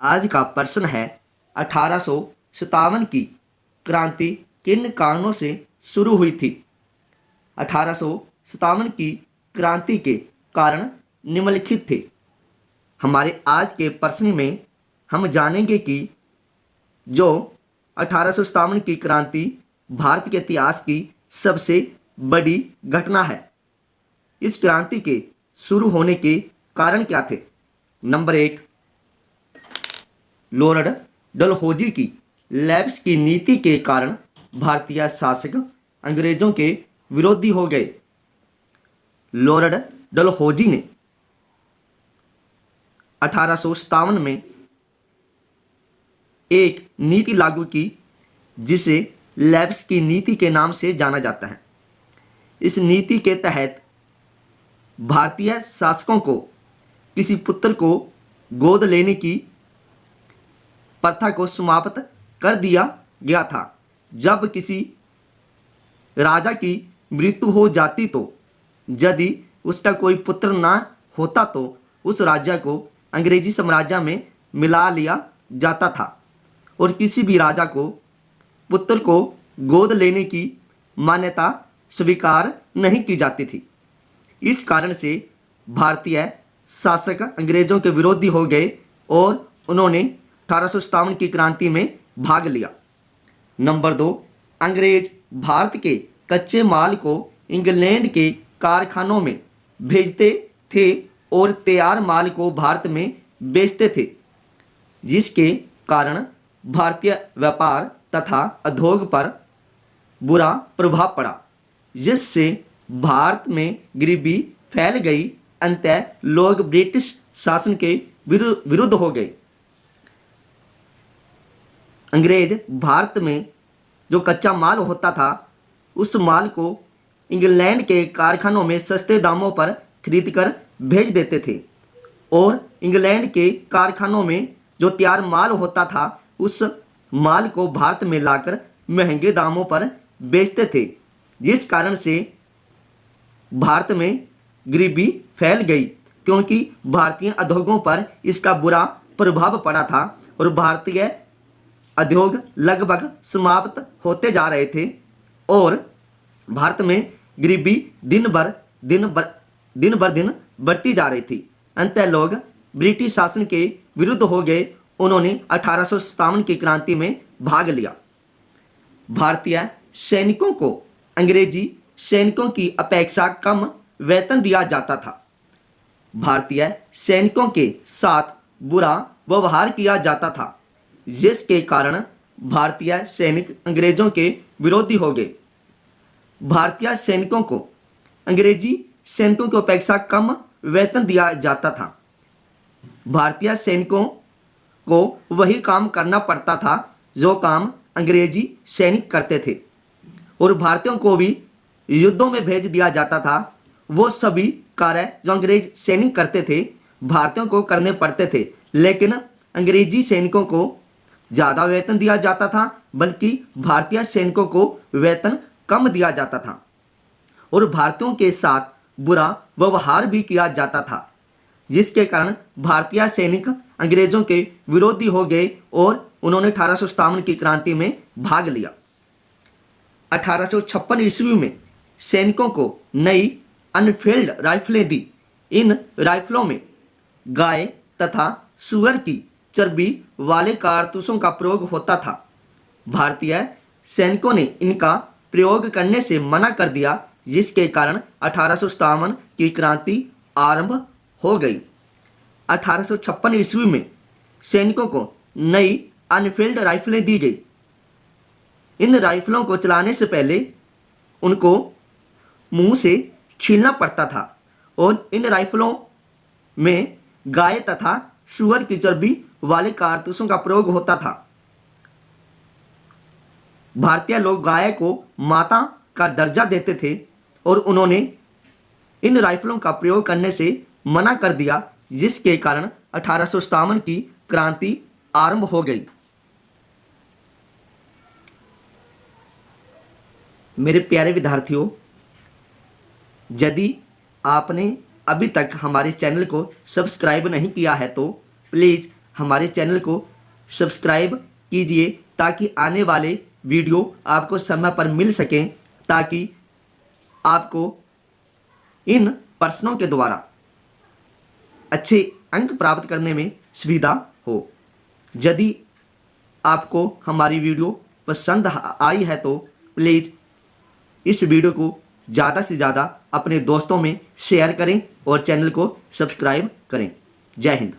आज का प्रश्न है 1857 की क्रांति किन कारणों से शुरू हुई थी। 1857 की क्रांति के कारण निम्नलिखित थे। हमारे आज के प्रश्न में हम जानेंगे कि जो 1857 की क्रांति भारत के इतिहास की सबसे बड़ी घटना है। इस क्रांति के शुरू होने के कारण क्या थे। नंबर 1, लॉर्ड डलहौजी की लैब्स की नीति के कारण भारतीय शासक अंग्रेजों के विरोधी हो गए। लॉर्ड डलहौजी ने 1857 में एक नीति लागू की जिसे लैब्स की नीति के नाम से जाना जाता है। इस नीति के तहत भारतीय शासकों को किसी पुत्र को गोद लेने की प्रथा को समाप्त कर दिया गया था। जब किसी राजा की मृत्यु हो जाती तो यदि उसका कोई पुत्र ना होता तो उस राजा को अंग्रेजी साम्राज्य में मिला लिया जाता था और किसी भी राजा को पुत्र को गोद लेने की मान्यता स्वीकार नहीं की जाती थी। इस कारण से भारतीय शासक अंग्रेजों के विरोधी हो गए और उन्होंने 1857 की क्रांति में भाग लिया। नंबर 2, अंग्रेज भारत के कच्चे माल को इंग्लैंड के कारखानों में भेजते थे और तैयार माल को भारत में बेचते थे, जिसके कारण भारतीय व्यापार तथा उद्योग पर बुरा प्रभाव पड़ा, जिससे भारत में गरीबी फैल गई। अंततः लोग ब्रिटिश शासन के विरुद्ध हो गए। अंग्रेज भारत में जो कच्चा माल होता था उस माल को इंग्लैंड के कारखानों में सस्ते दामों पर खरीदकर भेज देते थे और इंग्लैंड के कारखानों में जो तैयार माल होता था उस माल को भारत में लाकर महंगे दामों पर बेचते थे, जिस कारण से भारत में गरीबी फैल गई, क्योंकि भारतीय उद्योगों पर इसका बुरा प्रभाव पड़ा था और भारतीय उद्योग लगभग समाप्त होते जा रहे थे और भारत में गरीबी दिन दिन बढ़ती जा रही थी। अंततः लोग ब्रिटिश शासन के विरुद्ध हो गए। उन्होंने 1857 की क्रांति में भाग लिया। भारतीय सैनिकों को अंग्रेजी सैनिकों की अपेक्षा कम वेतन दिया जाता था। भारतीय सैनिकों के साथ बुरा व्यवहार किया जाता था, जिसके कारण भारतीय सैनिक अंग्रेजों के विरोधी हो गए। भारतीय सैनिकों को अंग्रेजी सैनिकों की अपेक्षा कम वेतन दिया जाता था। भारतीय सैनिकों को वही काम करना पड़ता था जो काम अंग्रेजी सैनिक करते थे और भारतीयों को भी युद्धों में भेज दिया जाता था। वो सभी कार्य जो अंग्रेज सैनिक करते थे भारतीयों को करने पड़ते थे, लेकिन अंग्रेजी सैनिकों को ज़्यादा वेतन दिया जाता था, बल्कि भारतीय सैनिकों को वेतन कम दिया जाता था और भारतीयों के साथ बुरा व्यवहार भी किया जाता था, जिसके कारण भारतीय सैनिक अंग्रेजों के विरोधी हो गए और उन्होंने 1857 की क्रांति में भाग लिया। 1856 ईस्वी में सैनिकों को नई अनफील्ड राइफलें दी। इन राइफलों में गाय तथा सुअर की चर्बी वाले कारतूसों का प्रयोग होता था। भारतीय सैनिकों ने इनका प्रयोग करने से मना कर दिया, जिसके कारण 1857 की क्रांति आरंभ हो गई। 1856 ईस्वी में सैनिकों को नई अनफील्ड राइफलें दी गई। इन राइफलों को चलाने से पहले उनको मुंह से छीलना पड़ता था और इन राइफलों में गाय तथा सुअर की चर्बी वाले कारतूसों का प्रयोग होता था। भारतीय लोग गाय को माता का दर्जा देते थे और उन्होंने इन राइफलों का प्रयोग करने से मना कर दिया, जिसके कारण 1857 की क्रांति आरंभ हो गई। मेरे प्यारे विद्यार्थियों, यदि आपने अभी तक हमारे चैनल को सब्सक्राइब नहीं किया है तो प्लीज़ हमारे चैनल को सब्सक्राइब कीजिए ताकि आने वाले वीडियो आपको समय पर मिल सकें, ताकि आपको इन प्रश्नों के द्वारा अच्छे अंक प्राप्त करने में सुविधा हो। यदि आपको हमारी वीडियो पसंद आई है तो प्लीज़ इस वीडियो को ज़्यादा से ज़्यादा अपने दोस्तों में शेयर करें और चैनल को सब्सक्राइब करें। जय हिंद।